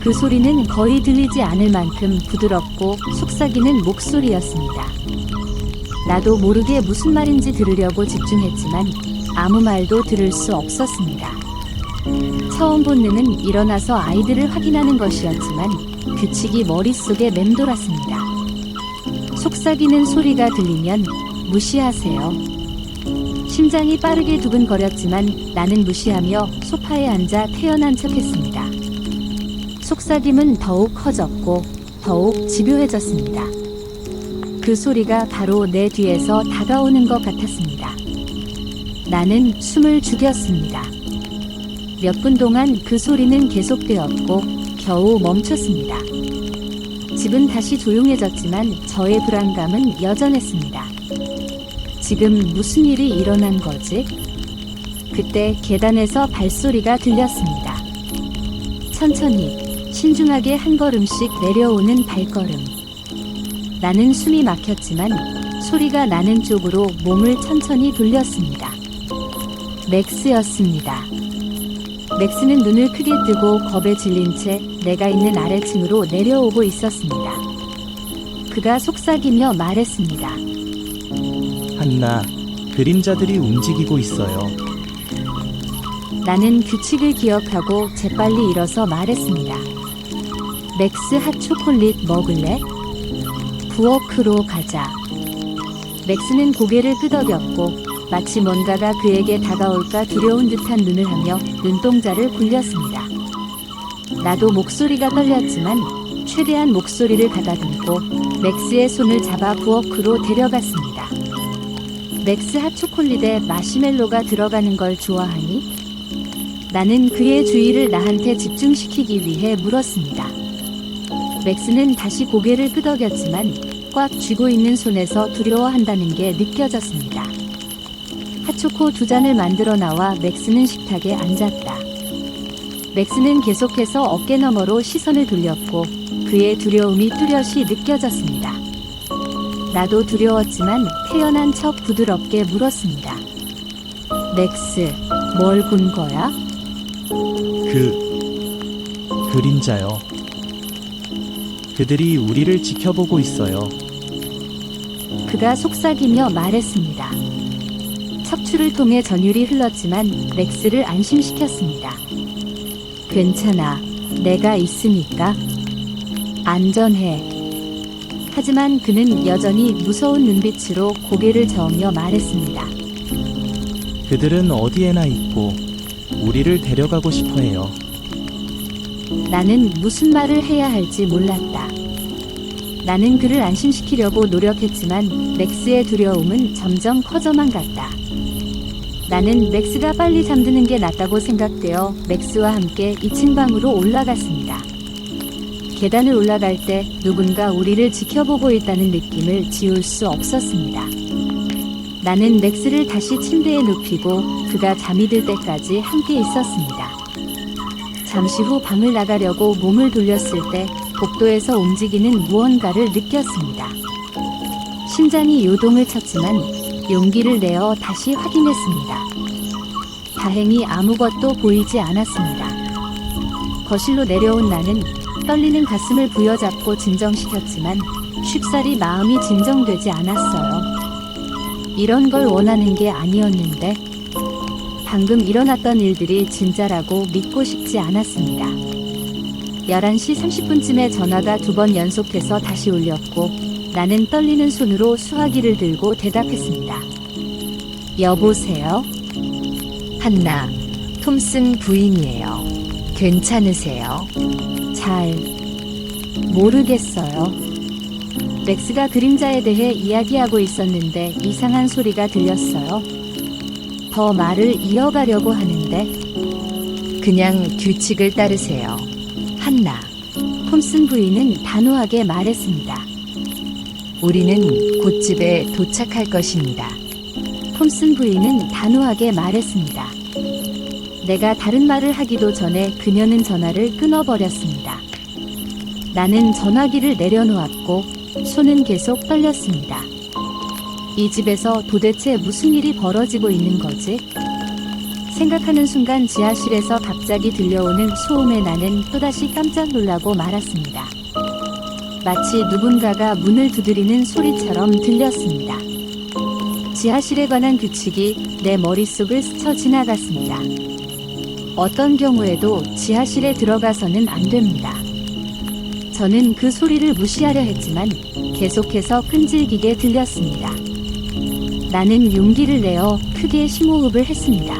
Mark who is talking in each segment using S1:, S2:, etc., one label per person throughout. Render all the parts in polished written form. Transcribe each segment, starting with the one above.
S1: 그 소리는 거의 들리지 않을 만큼 부드럽고 속삭이는 목소리였습니다. 나도 모르게 무슨 말인지 들으려고 집중했지만 아무 말도 들을 수 없었습니다. 처음 본능은 일어나서 아이들을 확인하는 것이었지만 규칙이 머릿속에 맴돌았습니다. 속삭이는 소리가 들리면 무시하세요. 심장이 빠르게 두근거렸지만 나는 무시하며 소파에 앉아 태연한 척했습니다. 속삭임은 더욱 커졌고 더욱 집요해졌습니다. 그 소리가 바로 내 뒤에서 다가오는 것 같았습니다. 나는 숨을 죽였습니다. 몇 분 동안 그 소리는 계속되었고 겨우 멈췄습니다. 집은 다시 조용해졌지만 저의 불안감은 여전했습니다. 지금 무슨 일이 일어난 거지? 그때 계단에서 발소리가 들렸습니다. 천천히, 신중하게 한 걸음씩 내려오는 발걸음. 나는 숨이 막혔지만 소리가 나는 쪽으로 몸을 천천히 돌렸습니다. 맥스였습니다. 맥스는 눈을 크게 뜨고 겁에 질린 채 내가 있는 아래층으로 내려오고 있었습니다. 그가 속삭이며 말했습니다.
S2: 한나, 그림자들이 움직이고 있어요.
S1: 나는 규칙을 기억하고 재빨리 일어서 말했습니다. 맥스 핫초콜릿 먹을래? 부엌으로 가자. 맥스는 고개를 끄덕였고 마치 뭔가가 그에게 다가올까 두려운 듯한 눈을 하며 눈동자를 굴렸습니다. 나도 목소리가 떨렸지만 최대한 목소리를 가다듬고 맥스의 손을 잡아 부엌으로 데려갔습니다. 맥스 핫초콜릿에 마시멜로가 들어가는 걸 좋아하니? 나는 그의 주의를 나한테 집중시키기 위해 물었습니다. 맥스는 다시 고개를 끄덕였지만 꽉 쥐고 있는 손에서 두려워한다는 게 느껴졌습니다. 핫초코 2잔을 만들어 나와 맥스는 식탁에 앉았다. 맥스는 계속해서 어깨너머로 시선을 돌렸고 그의 두려움이 뚜렷이 느껴졌습니다. 나도 두려웠지만 태연한 척 부드럽게 물었습니다. 맥스, 뭘 본 거야?
S2: 그림자요. 그들이 우리를 지켜보고 있어요.
S1: 그가 속삭이며 말했습니다. 척추를 통해 전율이 흘렀지만 맥스를 안심시켰습니다. 괜찮아. 내가 있으니까. 안전해. 하지만 그는 여전히 무서운 눈빛으로 고개를 저으며 말했습니다.
S2: 그들은 어디에나 있고 우리를 데려가고 싶어 해요.
S1: 나는 무슨 말을 해야 할지 몰랐다. 나는 그를 안심시키려고 노력했지만 맥스의 두려움은 점점 커져만 갔다. 나는 맥스가 빨리 잠드는 게 낫다고 생각되어 맥스와 함께 2층 방으로 올라갔습니다. 계단을 올라갈 때 누군가 우리를 지켜보고 있다는 느낌을 지울 수 없었습니다. 나는 맥스를 다시 침대에 눕히고 그가 잠이 들 때까지 함께 있었습니다. 잠시 후 방을 나가려고 몸을 돌렸을 때 복도에서 움직이는 무언가를 느꼈습니다. 심장이 요동을 쳤지만 용기를 내어 다시 확인했습니다. 다행히 아무것도 보이지 않았습니다. 거실로 내려온 나는 떨리는 가슴을 부여잡고 진정시켰지만 쉽사리 마음이 진정되지 않았어요. 이런 걸 원하는 게 아니었는데 방금 일어났던 일들이 진짜라고 믿고 싶지 않았습니다. 11시 30분쯤에 전화가 2번 연속해서 다시 울렸고 나는 떨리는 손으로 수화기를 들고 대답했습니다. 여보세요? 한나, 톰슨 부인이에요. 괜찮으세요? 잘 모르겠어요. 맥스가 그림자에 대해 이야기하고 있었는데 이상한 소리가 들렸어요. 더 말을 이어가려고 하는데 그냥 규칙을 따르세요. 한나, 톰슨 부인은 단호하게 말했습니다. 우리는 곧 집에 도착할 것입니다. 톰슨 부인은 단호하게 말했습니다. 내가 다른 말을 하기도 전에 그녀는 전화를 끊어버렸습니다. 나는 전화기를 내려놓았고 손은 계속 떨렸습니다. 이 집에서 도대체 무슨 일이 벌어지고 있는 거지? 생각하는 순간 지하실에서 갑자기 들려오는 소음에 나는 또다시 깜짝 놀라고 말았습니다. 마치 누군가가 문을 두드리는 소리처럼 들렸습니다. 지하실에 관한 규칙이 내 머릿속을 스쳐 지나갔습니다. 어떤 경우에도 지하실에 들어가서는 안 됩니다. 저는 그 소리를 무시하려 했지만 계속해서 끈질기게 들렸습니다. 나는 용기를 내어 크게 심호흡을 했습니다.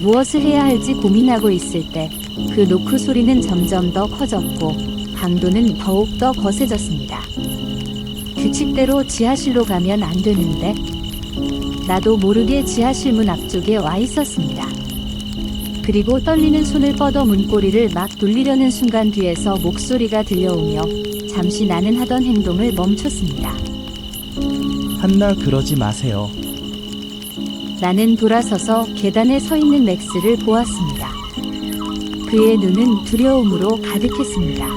S1: 무엇을 해야 할지 고민하고 있을 때 그 노크 소리는 점점 더 커졌고 강도는 더욱 더 거세졌습니다. 규칙대로 지하실로 가면 안 되는데 나도 모르게 지하실 문 앞쪽에 와 있었습니다. 그리고 떨리는 손을 뻗어 문고리를 막 돌리려는 순간 뒤에서 목소리가 들려오며 잠시 나는 하던 행동을 멈췄습니다.
S2: 한나, 그러지 마세요.
S1: 나는 돌아서서 계단에 서 있는 맥스를 보았습니다. 그의 눈은 두려움으로 가득했습니다.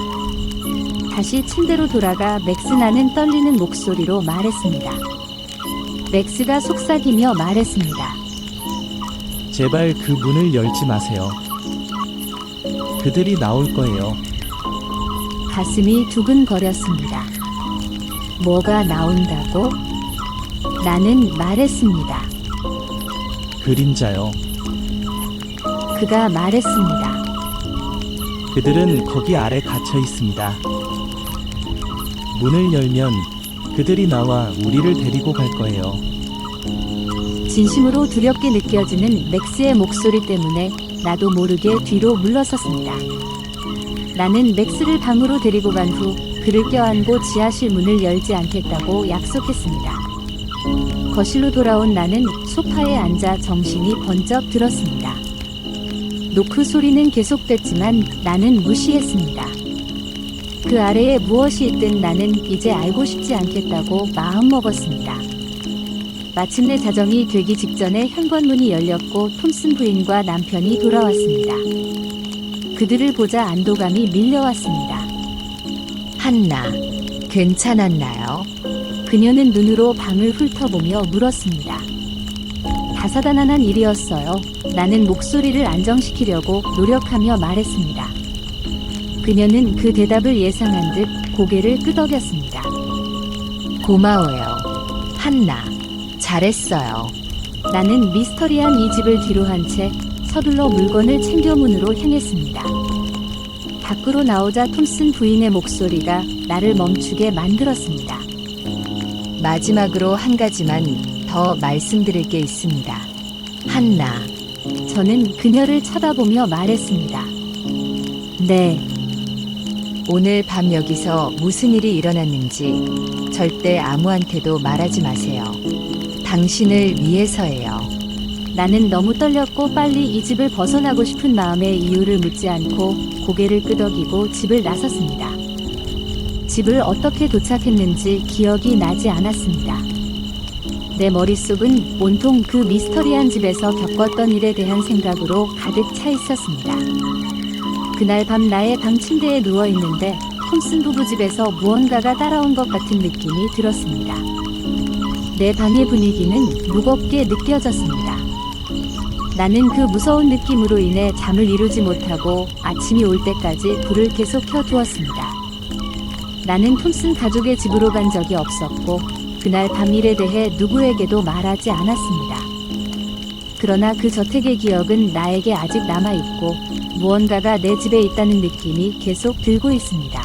S1: 다시 침대로 돌아가 맥스나는 떨리는 목소리로 말했습니다. 맥스가 속삭이며 말했습니다.
S2: 제발 그 문을 열지 마세요. 그들이 나올 거예요.
S1: 가슴이 두근거렸습니다. 뭐가 나온다고? 나는 말했습니다.
S2: 그림자요.
S1: 그가 말했습니다.
S2: 그들은 거기 아래 갇혀 있습니다. 문을 열면 그들이 나와 우리를 데리고 갈 거예요.
S1: 진심으로 두렵게 느껴지는 맥스의 목소리 때문에 나도 모르게 뒤로 물러섰습니다. 나는 맥스를 방으로 데리고 간 후 그를 껴안고 지하실 문을 열지 않겠다고 약속했습니다. 거실로 돌아온 나는 소파에 앉아 정신이 번쩍 들었습니다. 노크 소리는 계속됐지만 나는 무시했습니다. 그 아래에 무엇이 있든 나는 이제 알고 싶지 않겠다고 마음먹었습니다. 마침내 자정이 되기 직전에 현관문이 열렸고 톰슨 부인과 남편이 돌아왔습니다. 그들을 보자 안도감이 밀려왔습니다.
S3: 한나, 괜찮았나요?
S1: 그녀는 눈으로 방을 훑어보며 물었습니다. 다사다난한 일이었어요. 나는 목소리를 안정시키려고 노력하며 말했습니다. 그녀는 그 대답을 예상한 듯 고개를 끄덕였습니다.
S3: 고마워요. 한나, 잘했어요.
S1: 나는 미스터리한 이 집을 뒤로 한 채 서둘러 물건을 챙겨 문으로 향했습니다. 밖으로 나오자 톰슨 부인의 목소리가 나를 멈추게 만들었습니다.
S3: 마지막으로 한 가지만 더 말씀드릴 게 있습니다. 한나,
S1: 저는 그녀를 쳐다보며 말했습니다. 네,
S3: 오늘 밤 여기서 무슨 일이 일어났는지 절대 아무한테도 말하지 마세요. 당신을 위해서예요.
S1: 나는 너무 떨렸고 빨리 이 집을 벗어나고 싶은 마음에 이유를 묻지 않고 고개를 끄덕이고 집을 나섰습니다. 집을 어떻게 도착했는지 기억이 나지 않았습니다. 내 머릿속은 온통 그 미스터리한 집에서 겪었던 일에 대한 생각으로 가득 차 있었습니다. 그날 밤 나의 방 침대에 누워 있는데 톰슨 부부 집에서 무언가가 따라온 것 같은 느낌이 들었습니다. 내 방의 분위기는 무겁게 느껴졌습니다. 나는 그 무서운 느낌으로 인해 잠을 이루지 못하고 아침이 올 때까지 불을 계속 켜두었습니다. 나는 톰슨 가족의 집으로 간 적이 없었고 그날 밤 일에 대해 누구에게도 말하지 않았습니다. 그러나 그 저택의 기억은 나에게 아직 남아있고 무언가가 내 집에 있다는 느낌이 계속 들고 있습니다.